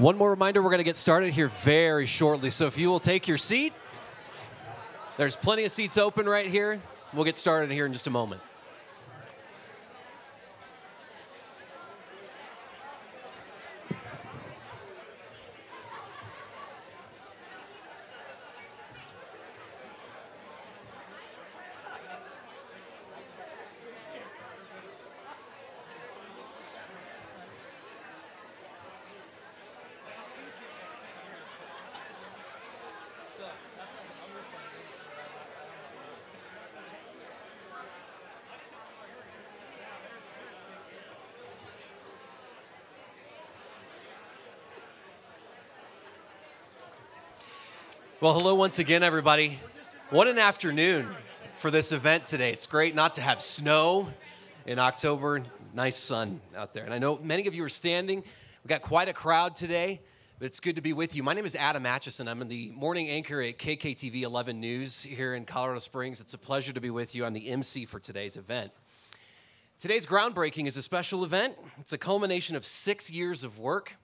One more reminder, we're going to get started here very shortly. So if you will take your seat, there's plenty of seats open right here. We'll get started here in just a moment. Well, hello once again, everybody. What an afternoon for this event today. It's great not to have snow in October. Nice sun out there. And I know many of you are standing. We've got quite a crowd today, but it's good to be with you. My name is Adam Atchison. I'm the morning anchor at KKTV 11 News here in Colorado Springs. It's a pleasure to be with you. I'm the MC for today's event. Today's Groundbreaking is a special event. It's a culmination of 6 years of work.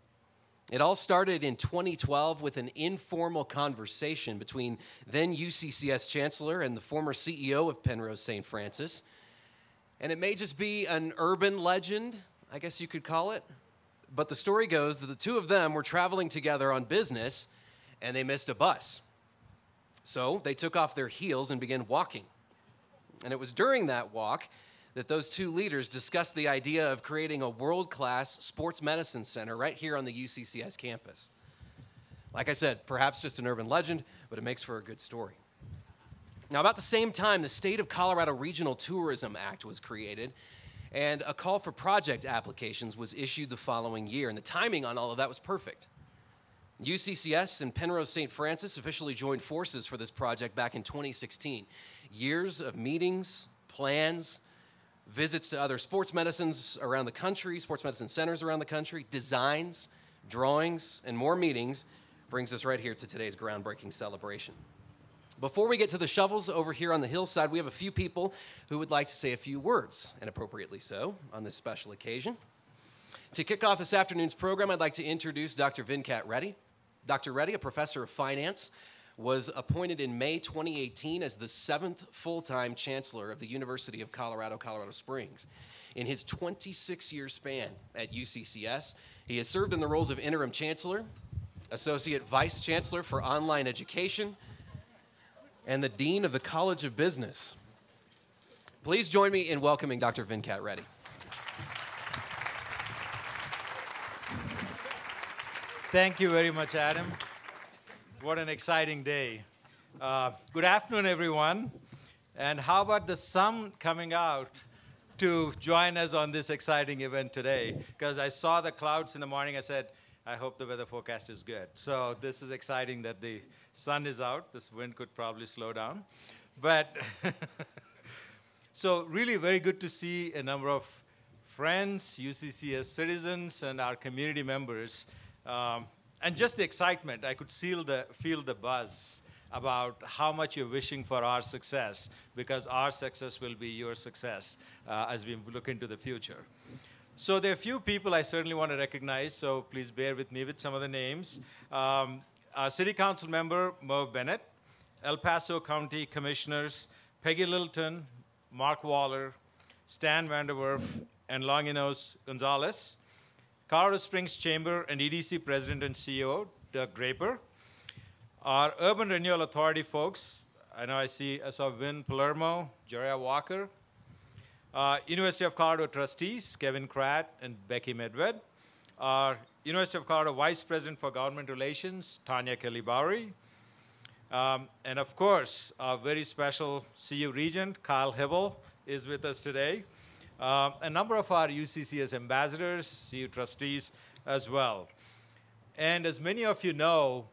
It all started in 2012 with an informal conversation between then UCCS Chancellor and the former CEO of Penrose St. Francis. And it may just be an urban legend, I guess you could call it. But the story goes that the two of them were traveling together on business and they missed a bus. So they took off their heels and began walking. And it was during that walk that those two leaders discussed the idea of creating a world-class sports medicine center right here on the UCCS campus. Like I said, perhaps just an urban legend, but it makes for a good story. Now, about the same time, the State of Colorado Regional Tourism Act was created, and a call for project applications was issued the following year, and the timing on all of that was perfect. UCCS and Penrose St. Francis officially joined forces for this project back in 2016. Years of meetings, plans, visits to other sports medicines around the country, sports medicine centers around the country, designs, drawings, and more meetings brings us right here to today's groundbreaking celebration. Before we get to the shovels over here on the hillside, we have a few people who would like to say a few words, and appropriately so, on this special occasion. To kick off this afternoon's program, I'd like to introduce Dr. Venkat Reddy. Dr. Reddy, a professor of finance, was appointed in May 2018 as the 7th full-time chancellor of the University of Colorado, Colorado Springs. In his 26-year span at UCCS, he has served in the roles of interim chancellor, associate vice chancellor for online education, and the dean of the College of Business. Please join me in welcoming Dr. Venkat Reddy. Thank you very much, Adam. What an exciting day. Good afternoon, everyone. And how about the sun coming out to join us on this exciting event today? Because I saw the clouds in the morning, I said, I hope the weather forecast is good. So this is exciting that the sun is out. This wind could probably slow down. But so really very good to see a number of friends, UCCS citizens, and our community members. And just the excitement, I could feel the buzz about how much you're wishing for our success, because our success will be your success as we look into the future. So there are a few people I certainly want to recognize, so please bear with me with some of the names. Our City Council member, Merv Bennett, El Paso County Commissioners, Peggy Littleton, Mark Waller, Stan Vanderwerf, and Longinos Gonzalez. Colorado Springs Chamber and EDC President and CEO, Doug Draper. Our Urban Renewal Authority folks, I saw Vin Palermo, Jariah Walker. University of Colorado trustees, Kevin Kratt and Becky Medved. Our University of Colorado Vice President for Government Relations, Tanya Kelly-Bowery. And of course, our very special CU Regent, Kyle Hibble, is with us today. A number of our UCCS ambassadors, CU trustees as well. And as many of you know,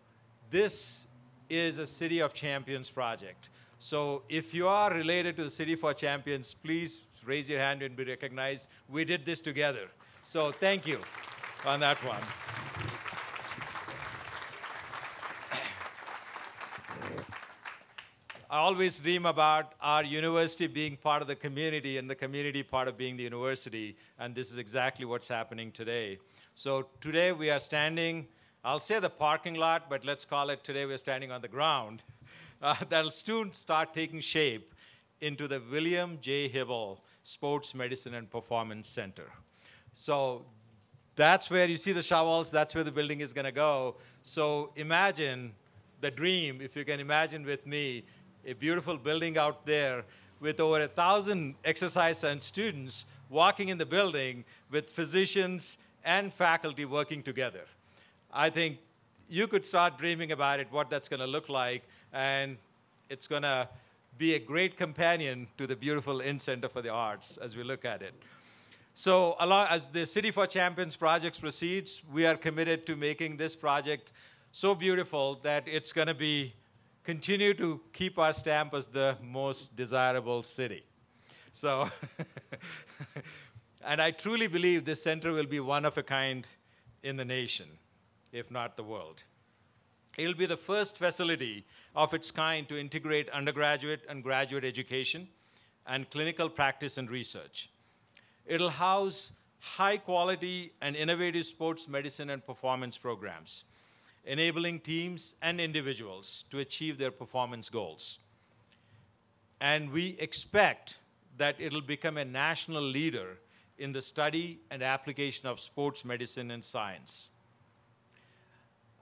this is a City of Champions project. So if you are related to the City for Champions, please raise your hand and be recognized. We did this together. So thank you on that one. I always dream about our university being part of the community and the community part of being the university, and this is exactly what's happening today. So today we are standing I'll say the parking lot, but let's call it today we're standing on the ground, that'll soon start taking shape into the William J. Hibble Sports Medicine and Performance Center. So that's where you see the shovels, that's where the building is going to go. So imagine the dream, if you can imagine with me, a beautiful building out there with over 1,000 exercise science students walking in the building with physicians and faculty working together. I think you could start dreaming about it, what that's going to look like, and it's going to be a great companion to the beautiful Inn Center for the Arts as we look at it. So as the City for Champions project proceeds, we are committed to making this project so beautiful that it's going to continue to keep our stamp as the most desirable city. So, and I truly believe this center will be one of a kind in the nation, if not the world. It'll be the first facility of its kind to integrate undergraduate and graduate education and clinical practice and research. It'll house high quality and innovative sports medicine and performance programs, enabling teams and individuals to achieve their performance goals. And we expect that it'll become a national leader in the study and application of sports medicine and science.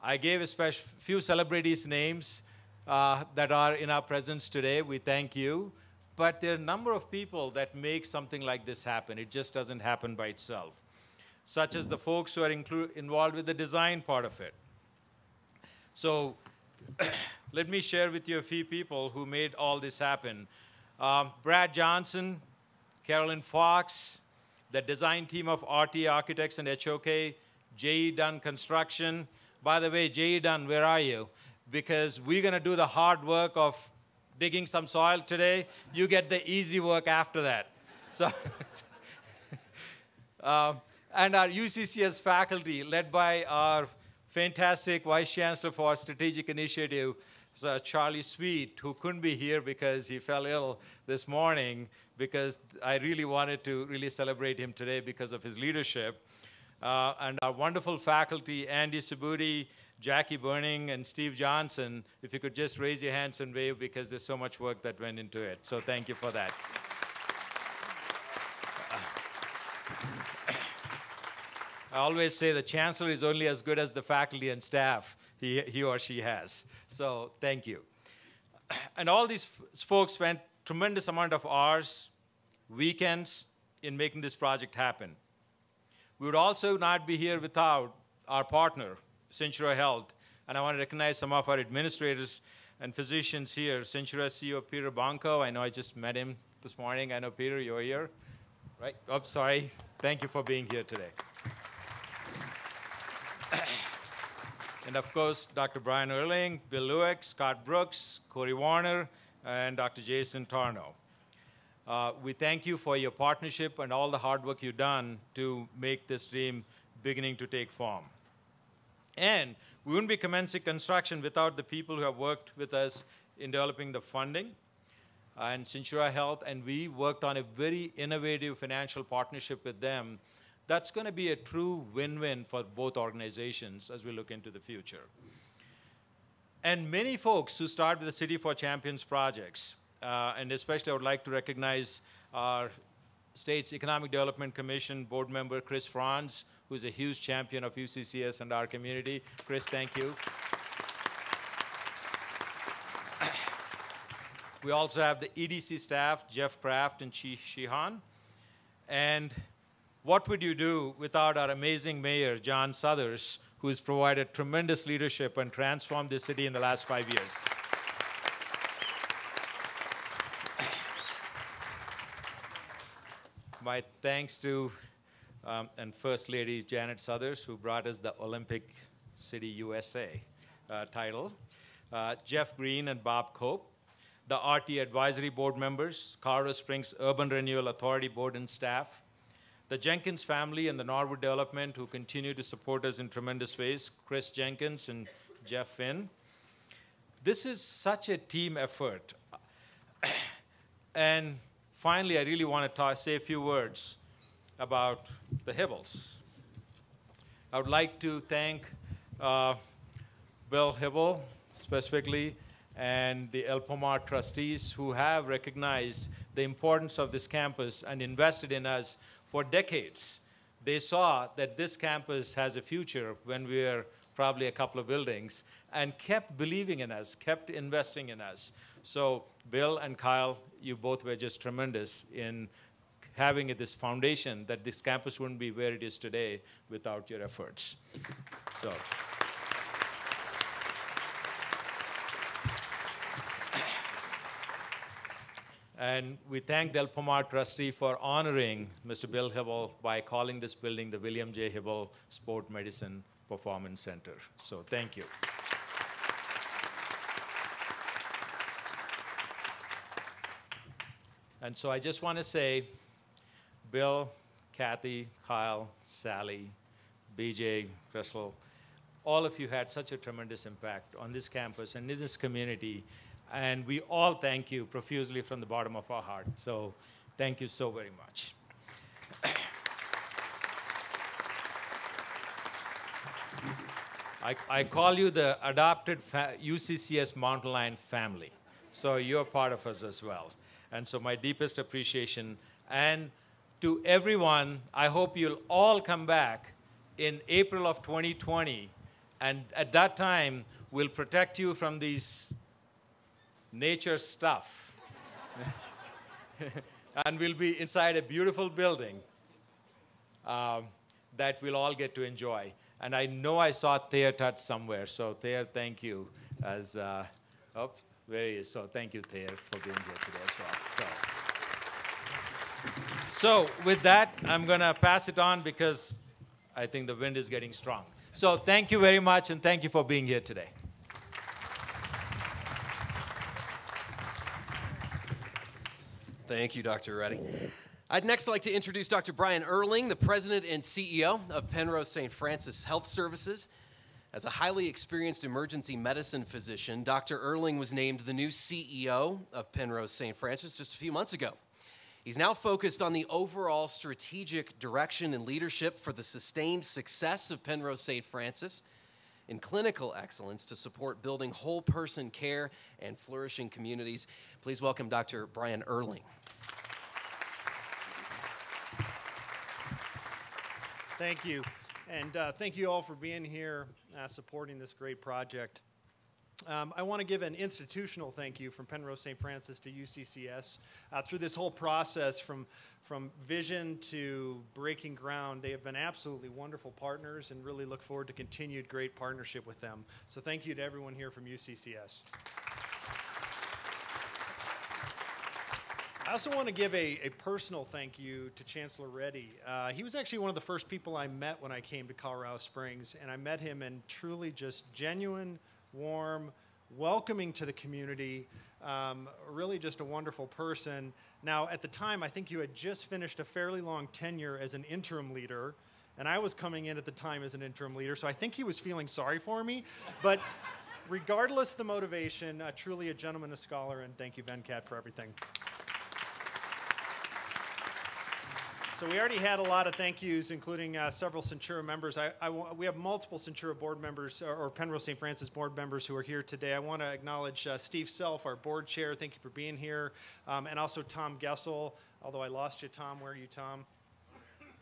I gave a few celebrities' names that are in our presence today. We thank you. But there are a number of people that make something like this happen. It just doesn't happen by itself, such as the folks who are involved with the design part of it. So let me share with you a few people who made all this happen. Brad Johnson, Carolyn Fox, the design team of RT Architects and HOK, J.E. Dunn Construction. By the way, J.E. Dunn, where are you? Because we're going to do the hard work of digging some soil today. You get the easy work after that. So, and our UCCS faculty, led by our fantastic Vice Chancellor for our Strategic Initiative, Charlie Sweet, who couldn't be here because he fell ill this morning, because I really wanted to really celebrate him today because of his leadership. And our wonderful faculty, Andy Subudi, Jackie Burning, and Steve Johnson, if you could just raise your hands and wave, because there's so much work that went into it. So thank you for that. I always say the chancellor is only as good as the faculty and staff he or she has. So thank you. And all these folks spent tremendous amount of hours, weekends, in making this project happen. We would also not be here without our partner, Centura Health. And I want to recognize some of our administrators and physicians here. Centura CEO Peter Banco. I know I just met him this morning. I know, Peter, you're here. Right? Oh, sorry. Thank you for being here today. And of course, Dr. Brian Erling, Bill Lewick, Scott Brooks, Corey Warner, and Dr. Jason Tarnow. We thank you for your partnership and all the hard work you've done to make this dream beginning to take form. And we wouldn't be commencing construction without the people who have worked with us in developing the funding and Centura Health, and we worked on a very innovative financial partnership with them. That's going to be a true win-win for both organizations as we look into the future. And many folks who start with the City for Champions projects, and especially I would like to recognize our state's Economic Development Commission board member, Chris Franz, who's a huge champion of UCCS and our community. Chris, thank you. We also have the EDC staff, Jeff Kraft and Chi Shihan. And what would you do without our amazing mayor, John Suthers, who has provided tremendous leadership and transformed this city in the last 5 years? My thanks to and First Lady Janet Suthers, who brought us the Olympic City USA title. Jeff Green and Bob Cope, the RT Advisory Board members, Colorado Springs Urban Renewal Authority Board and staff, the Jenkins family and the Norwood Development, who continue to support us in tremendous ways, Chris Jenkins and Jeff Finn. This is such a team effort. And finally, I really want to say a few words about the Hibbles. I would like to thank uh, Bill Hibble specifically, and the El Pomar trustees who have recognized the importance of this campus and invested in us for decades. They saw that this campus has a future when we were probably a couple of buildings, and kept believing in us, kept investing in us. So Bill and Kyle, you both were just tremendous in having this foundation that this campus wouldn't be where it is today without your efforts. So. And we thank the El Pomar trustee for honoring Mr. Bill Hibble by calling this building the William J. Hibble Sport Medicine Performance Center. So thank you. And so I just want to say, Bill, Kathy, Kyle, Sally, BJ, Crystal, all of you had such a tremendous impact on this campus and in this community. And we all thank you profusely from the bottom of our heart. So thank you so very much. I call you the adopted UCCS Mountain Lion family. So you're part of us as well. And so my deepest appreciation. And to everyone, I hope you'll all come back in April of 2020. And at that time, we'll protect you from these nature stuff. And we'll be inside a beautiful building that we'll all get to enjoy. And I know I saw Thayer Tut somewhere. So Thayer, thank you. As there he is. So thank you, Thayer, for being here today as well. So with that, I'm going to pass it on because I think the wind is getting strong. So thank you very much, and thank you for being here today. Thank you, Dr. Reddy. I'd next like to introduce Dr. Brian Erling, the president and CEO of Penrose St. Francis Health Services. As a highly experienced emergency medicine physician, Dr. Erling was named the new CEO of Penrose St. Francis just a few months ago. He's now focused on the overall strategic direction and leadership for the sustained success of Penrose St. Francis in clinical excellence to support building whole-person care and flourishing communities. Please welcome Dr. Brian Erling. Thank you. And thank you all for being here, supporting this great project. I want to give an institutional thank you from Penrose St. Francis to UCCS. Through this whole process, from vision to breaking ground, they have been absolutely wonderful partners and really look forward to continued great partnership with them. So thank you to everyone here from UCCS. I also want to give a personal thank you to Chancellor Reddy. He was actually one of the first people I met when I came to Colorado Springs, and I met him in truly just genuine, warm, welcoming to the community, really just a wonderful person. Now, at the time, I think you had just finished a fairly long tenure as an interim leader, and I was coming in at the time as an interim leader, so I think he was feeling sorry for me. But regardless of the motivation, truly a gentleman, a scholar, and thank you, Venkat, for everything. So we already had a lot of thank yous, including several Centura members. We have multiple Centura board members, or Penrose St. Francis board members who are here today. I want to acknowledge Steve Self, our board chair. Thank you for being here. And also Tom Gessel, although I lost you, Tom. Where are you, Tom?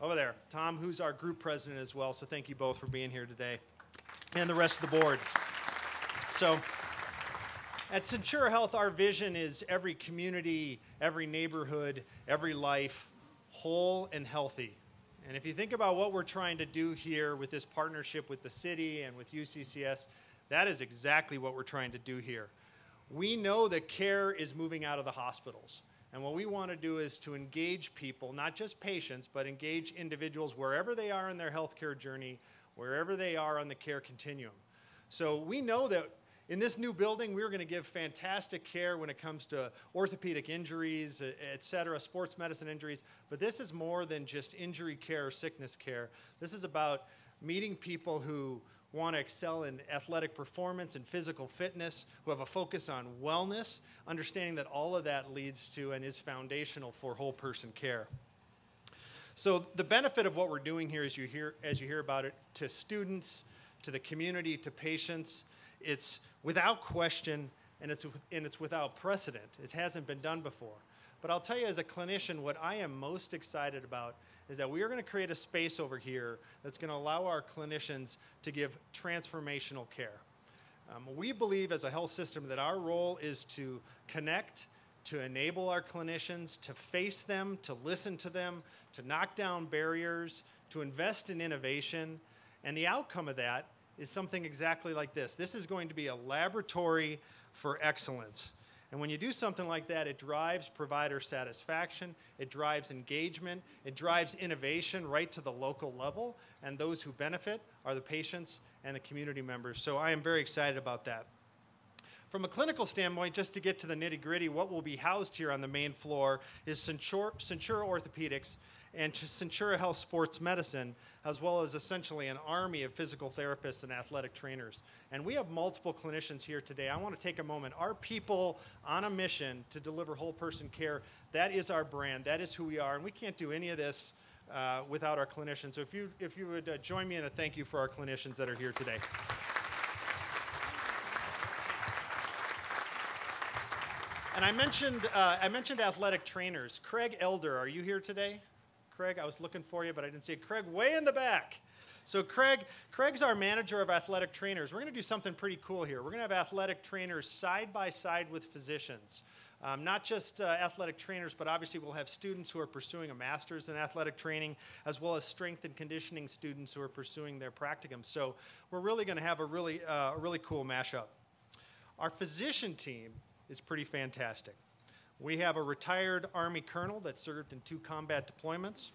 Over there. Tom, who's our group president as well. So thank you both for being here today. And the rest of the board. So at Centura Health, our vision is every community, every neighborhood, every life, whole and healthy. And if you think about what we're trying to do here with this partnership with the city and with UCCS, that is exactly what we're trying to do here. We know that care is moving out of the hospitals. And what we want to do is to engage people, not just patients, but engage individuals wherever they are in their healthcare journey, wherever they are on the care continuum. So we know that in this new building, we're going to give fantastic care when it comes to orthopedic injuries, et cetera, sports medicine injuries. But this is more than just injury care or sickness care. This is about meeting people who want to excel in athletic performance and physical fitness, who have a focus on wellness, understanding that all of that leads to and is foundational for whole person care. So the benefit of what we're doing here, as you hear about it, to students, to the community, to patients. It's without question, and it's without precedent. It hasn't been done before. But I'll tell you, as a clinician, what I am most excited about is that we are going to create a space over here that's going to allow our clinicians to give transformational care. We believe as a health system that our role is to connect, to enable our clinicians, to face them, to listen to them, to knock down barriers, to invest in innovation. And the outcome of that is something exactly like this. This is going to be a laboratory for excellence. And when you do something like that, it drives provider satisfaction, it drives engagement, it drives innovation right to the local level, and those who benefit are the patients and the community members. So I am very excited about that. From a clinical standpoint, just to get to the nitty-gritty, what will be housed here on the main floor is Centura Orthopedics and Centura Health Sports Medicine, as well as essentially an army of physical therapists and athletic trainers. And we have multiple clinicians here today. I want to take a moment. Our people on a mission to deliver whole person care, that is our brand, that is who we are, and we can't do any of this without our clinicians. So if you would join me in a thank you for our clinicians that are here today. And I mentioned athletic trainers. Craig Elder, are you here today? Craig, I was looking for you, but I didn't see it. Craig, way in the back. So Craig's our manager of athletic trainers. We're going to do something pretty cool here. We're going to have athletic trainers side by side with physicians. Not just athletic trainers, but obviously we'll have students who are pursuing a master's in athletic training, as well as strength and conditioning students who are pursuing their practicum. So we're really going to have a really cool mashup. Our physician team is pretty fantastic. We have a retired Army colonel that served in 2 combat deployments.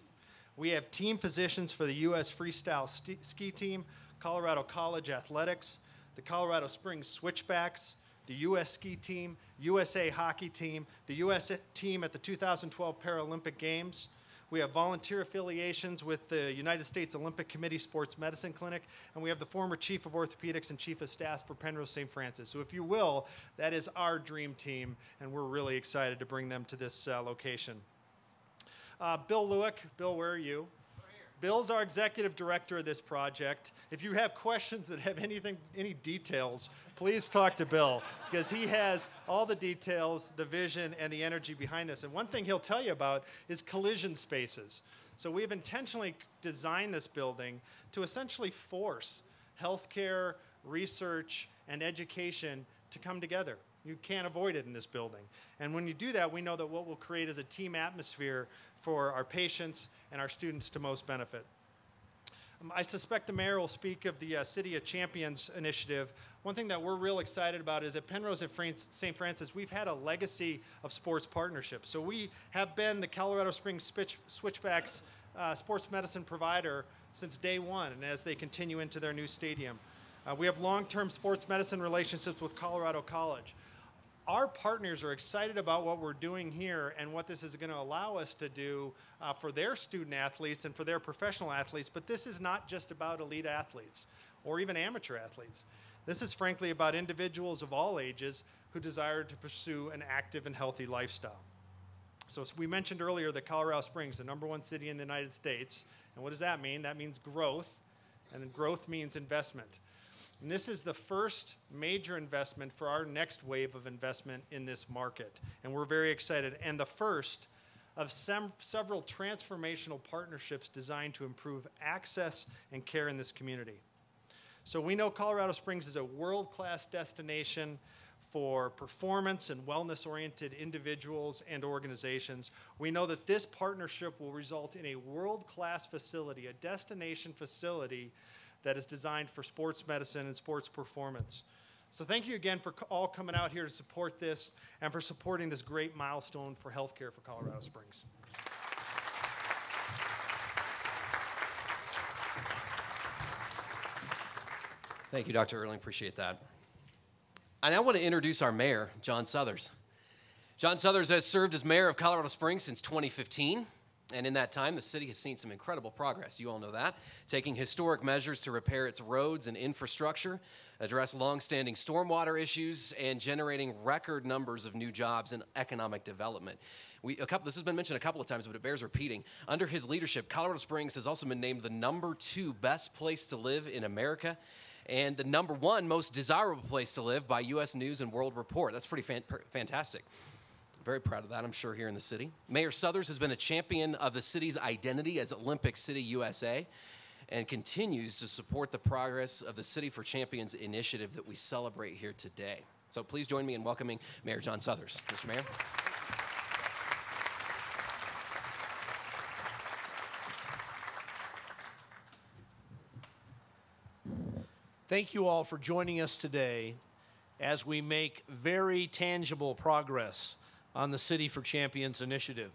We have team physicians for the U.S. Freestyle Ski Team, Colorado College Athletics, the Colorado Springs Switchbacks, the U.S. Ski Team, USA Hockey Team, the U.S. team at the 2012 Paralympic Games. We have volunteer affiliations with the United States Olympic Committee Sports Medicine Clinic, and we have the former Chief of Orthopedics and Chief of Staff for Penrose St. Francis. So if you will, that is our dream team, and we're really excited to bring them to this location. Bill Lewick. Bill, where are you? Bill's our executive director of this project. If you have questions that have any details, please talk to Bill, because he has all the details, the vision, and the energy behind this. And one thing he'll tell you about is collision spaces. So we've intentionally designed this building to essentially force healthcare, research, and education to come together. You can't avoid it in this building. And when you do that, we know that what we'll create is a team atmosphere for our patients and our students to most benefit. I suspect the mayor will speak of the City of Champions initiative. One thing that we're real excited about is at Penrose at St. Francis, we've had a legacy of sports partnerships. So we have been the Colorado Springs Switchbacks sports medicine provider since day one, and as they continue into their new stadium. We have long-term sports medicine relationships with Colorado College. Our partners are excited about what we're doing here and what this is going to allow us to do for their student athletes and for their professional athletes, but this is not just about elite athletes or even amateur athletes. This is frankly about individuals of all ages who desire to pursue an active and healthy lifestyle. So as we mentioned earlier that Colorado Springs, the #1 city in the United States, and what does that mean? That means growth, and then growth means investment. And this is the first major investment for our next wave of investment in this market. And we're very excited. And the first of several transformational partnerships designed to improve access and care in this community. So we know Colorado Springs is a world-class destination for performance and wellness-oriented individuals and organizations. We know that this partnership will result in a world-class facility, a destination facility that is designed for sports medicine and sports performance. So thank you again for all coming out here to support this and for supporting this great milestone for healthcare for Colorado Springs. Thank you, Dr. Erling. Appreciate that. And I want to introduce our mayor, John Suthers. John Suthers has served as mayor of Colorado Springs since 2015. And in that time, the city has seen some incredible progress. You all know that. Taking historic measures to repair its roads and infrastructure, address longstanding stormwater issues, and generating record numbers of new jobs and economic development. This has been mentioned a couple of times, but it bears repeating. Under his leadership, Colorado Springs has also been named the #2 best place to live in America. and the #1 most desirable place to live by U.S. News and World Report. That's pretty fantastic. Very proud of that, I'm sure, here in the city. Mayor Suthers has been a champion of the city's identity as Olympic City, USA, and continues to support the progress of the City for Champions initiative that we celebrate here today. So please join me in welcoming Mayor John Suthers. Mr. Mayor. Thank you all for joining us today as we make very tangible progress on the City for Champions initiative.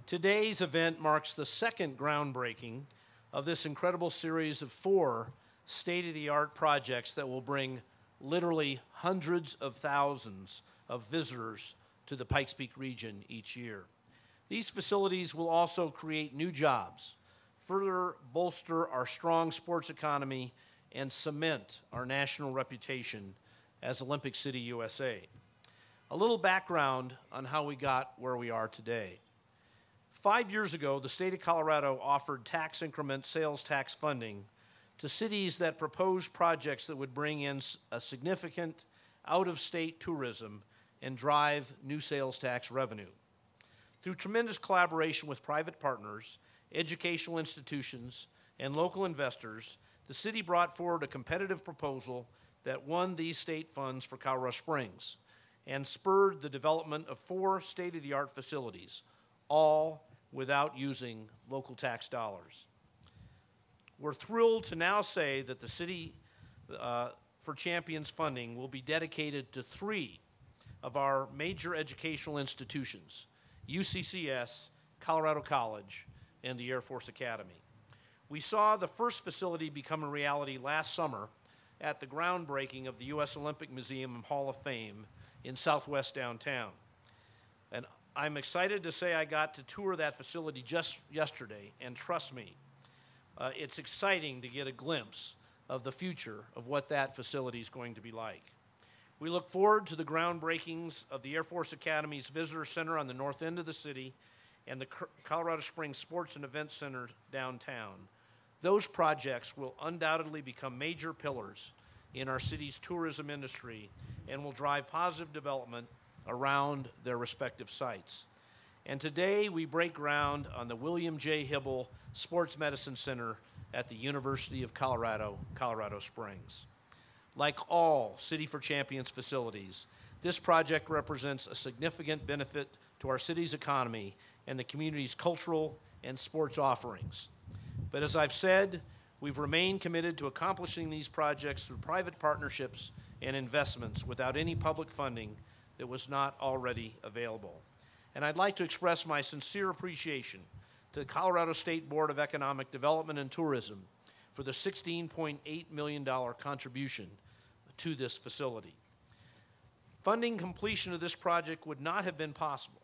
Today's event marks the second groundbreaking of this incredible series of 4 state-of-the-art projects that will bring literally hundreds of thousands of visitors to the Pikes Peak region each year. These facilities will also create new jobs, further bolster our strong sports economy, and cement our national reputation as Olympic City, USA. A little background on how we got where we are today. 5 years ago, the state of Colorado offered tax increment sales tax funding to cities that proposed projects that would bring in a significant out-of-state tourism and drive new sales tax revenue. Through tremendous collaboration with private partners, educational institutions, and local investors, the city brought forward a competitive proposal that won these state funds for Colorado Springs and spurred the development of 4 state-of-the-art facilities, all without using local tax dollars. We're thrilled to now say that the City for Champions funding will be dedicated to 3 of our major educational institutions, UCCS, Colorado College, and the Air Force Academy. We saw the first facility become a reality last summer at the groundbreaking of the U.S. Olympic Museum and Hall of Fame in Southwest downtown. And I'm excited to say I got to tour that facility just yesterday, and trust me, it's exciting to get a glimpse of the future of what that facility is going to be like. We look forward to the groundbreakings of the Air Force Academy's Visitor Center on the north end of the city and the Colorado Springs Sports and Events Center downtown. Those projects will undoubtedly become major pillars in our city's tourism industry and will drive positive development around their respective sites. And today we break ground on the William J. Hibble Sports Medicine Center at the University of Colorado, Colorado Springs. Like all City for Champions facilities, this project represents a significant benefit to our city's economy and the community's cultural and sports offerings. But as I've said, we've remained committed to accomplishing these projects through private partnerships and investments without any public funding that was not already available. And I'd like to express my sincere appreciation to the Colorado State Board of Economic Development and Tourism for the $16.8 million contribution to this facility. Funding completion of this project would not have been possible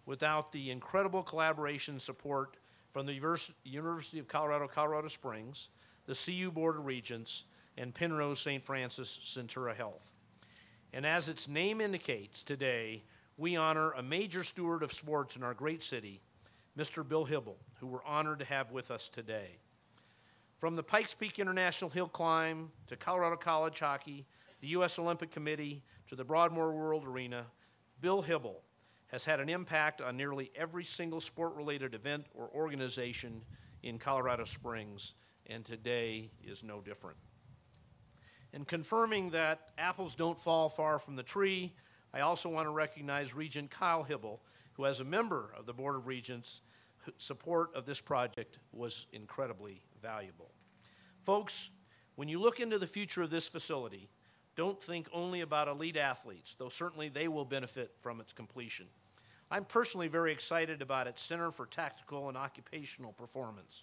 without the incredible collaboration and support from the University of Colorado, Colorado Springs, the CU Board of Regents, and Penrose St. Francis Centura Health. And as its name indicates, today we honor a major steward of sports in our great city, Mr. Bill Hibble, who we're honored to have with us today. From the Pikes Peak International Hill Climb to Colorado College Hockey, the U.S. Olympic Committee, to the Broadmoor World Arena, Bill Hibble has had an impact on nearly every single sport-related event or organization in Colorado Springs, and today is no different. And confirming that apples don't fall far from the tree, I also want to recognize Regent Kyle Hibble, who as a member of the Board of Regents, support of this project was incredibly valuable. Folks, when you look into the future of this facility, don't think only about elite athletes, though certainly they will benefit from its completion. I'm personally very excited about its Center for Tactical and Occupational Performance,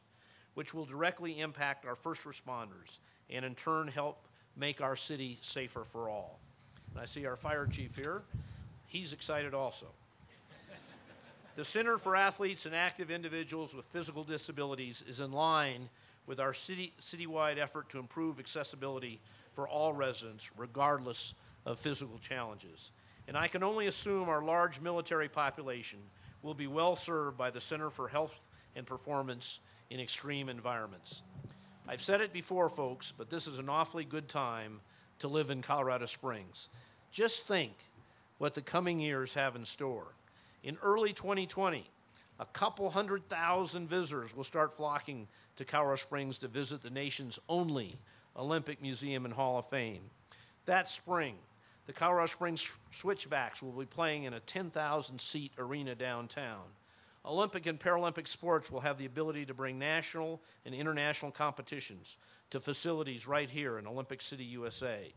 which will directly impact our first responders and in turn help make our city safer for all. And I see our fire chief here. He's excited also. The Center for Athletes and Active Individuals with Physical Disabilities is in line with our citywide effort to improve accessibility for all residents, regardless of physical challenges. And I can only assume our large military population will be well served by the Center for Health and Performance in Extreme Environments. I've said it before, folks, but this is an awfully good time to live in Colorado Springs. Just think what the coming years have in store. In early 2020, a couple 100,000 visitors will start flocking to Colorado Springs to visit the nation's only Olympic Museum and Hall of Fame. That spring, the Colorado Springs Switchbacks will be playing in a 10,000-seat arena downtown. Olympic and Paralympic sports will have the ability to bring national and international competitions to facilities right here in Olympic City, USA.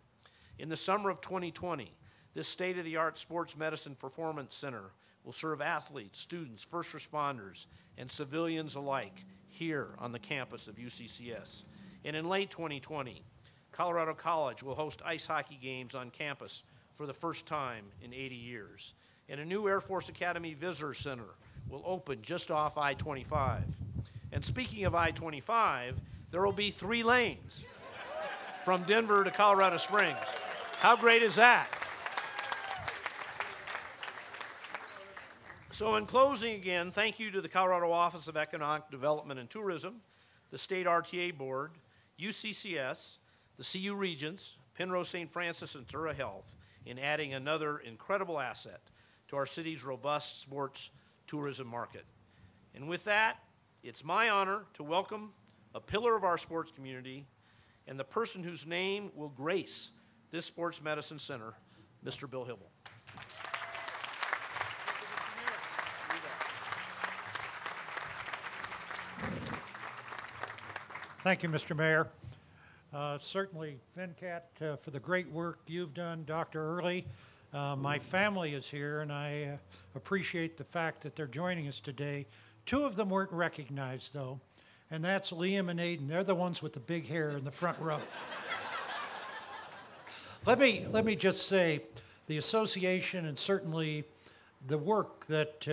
In the summer of 2020, this state-of-the-art sports medicine performance center will serve athletes, students, first responders, and civilians alike here on the campus of UCCS. And in late 2020, Colorado College will host ice hockey games on campus for the first time in 80 years. And a new Air Force Academy Visitor Center will open just off I-25. And speaking of I-25, there will be 3 lanes from Denver to Colorado Springs. How great is that? So in closing again, thank you to the Colorado Office of Economic Development and Tourism, the State RTA Board, UCCS, the CU Regents, Penrose St. Francis, and Tura Health in adding another incredible asset to our city's robust sports tourism market. And with that, it's my honor to welcome a pillar of our sports community and the person whose name will grace this sports medicine center, Mr. Bill Hibble. Thank you, Mr. Mayor. Certainly, Venkat, for the great work you've done, Dr. Early. My family is here, and I appreciate the fact that they're joining us today. 2 of them weren't recognized, though, and that's Liam and Aiden. They're the ones with the big hair in the front row. Let me just say, the association and certainly the work that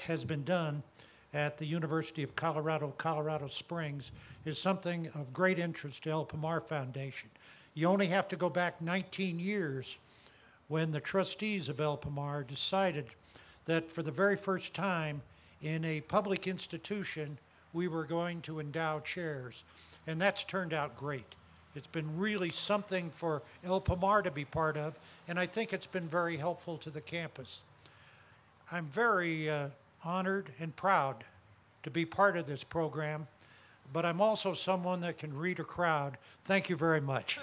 has been done at the University of Colorado, Colorado Springs is something of great interest to El Pomar Foundation. You only have to go back 19 years when the trustees of El Pomar decided that for the very first time in a public institution, we were going to endow chairs. And that's turned out great. It's been really something for El Pomar to be part of, and I think it's been very helpful to the campus. I'm very honored and proud to be part of this program, but I'm also someone that can read a crowd. Thank you very much.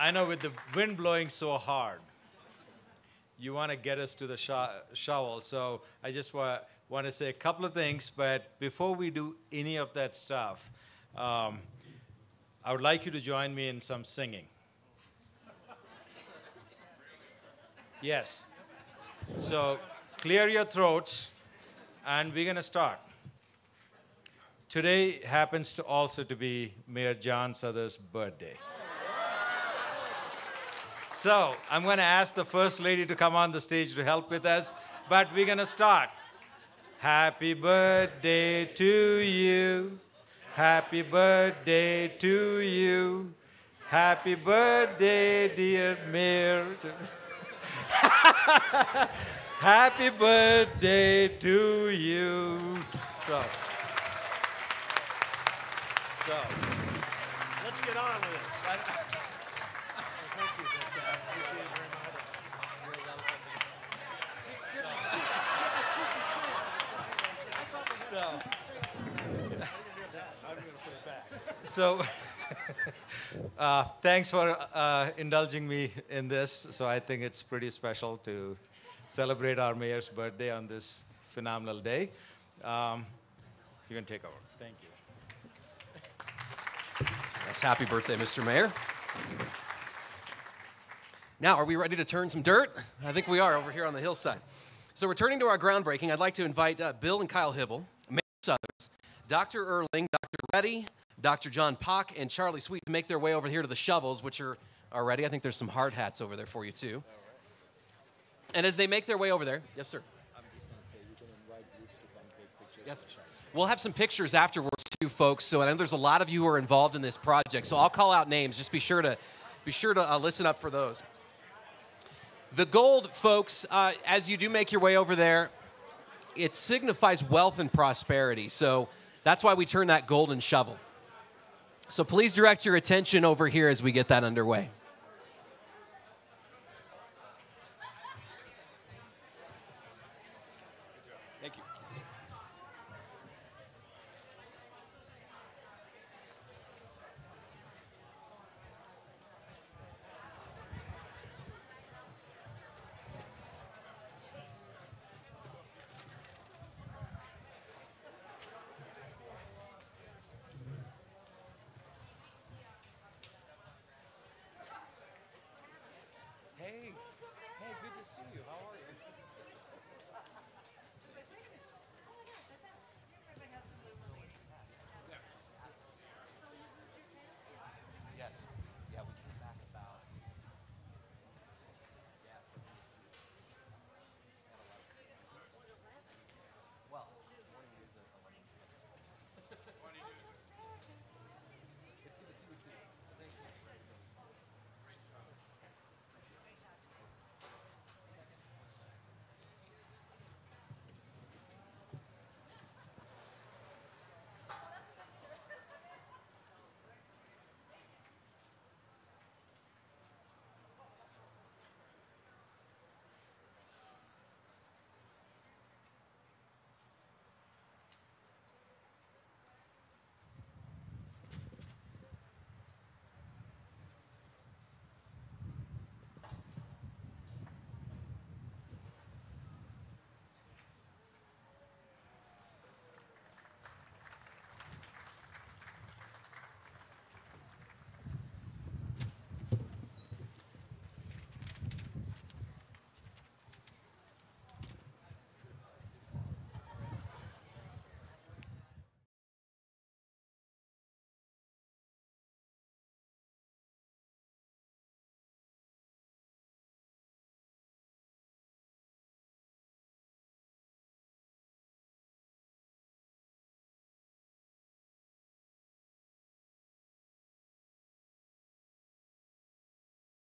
I know with the wind blowing so hard, you want to get us to the shovel. So I just want to say a couple of things, but before we do any of that stuff, I would like you to join me in some singing. Yes. So clear your throats, and we're going to start. Today happens to also to be Mayor John Souther's birthday. So I'm going to ask the First Lady to come on the stage to help with us, but we're going to start. Happy birthday to you. Happy birthday to you. Happy birthday, dear Mayor. Happy birthday to you. So Let's get on with it. So, thanks for indulging me in this. So I think it's pretty special to celebrate our mayor's birthday on this phenomenal day. You can take over. Thank you. Yes, happy birthday, Mr. Mayor. Now, are we ready to turn some dirt? I think we are over here on the hillside. So returning to our groundbreaking, I'd like to invite Bill and Kyle Hibble, Mayor Southers, Dr. Erling, Dr. Reddy, Dr. John Pock, and Charlie Sweet to make their way over here to the shovels, which are ready. I think there's some hard hats over there for you, too. And as they make their way over there, yes, sir. I'm just going to say you can invite groups to come take pictures. Yes. We'll have some pictures afterwards, too, folks. So I know there's a lot of you who are involved in this project. So I'll call out names. Just be sure to be sure to listen up for those. The gold, folks, as you do make your way over there, it signifies wealth and prosperity. So that's why we turn that golden shovel. So please direct your attention over here as we get that underway.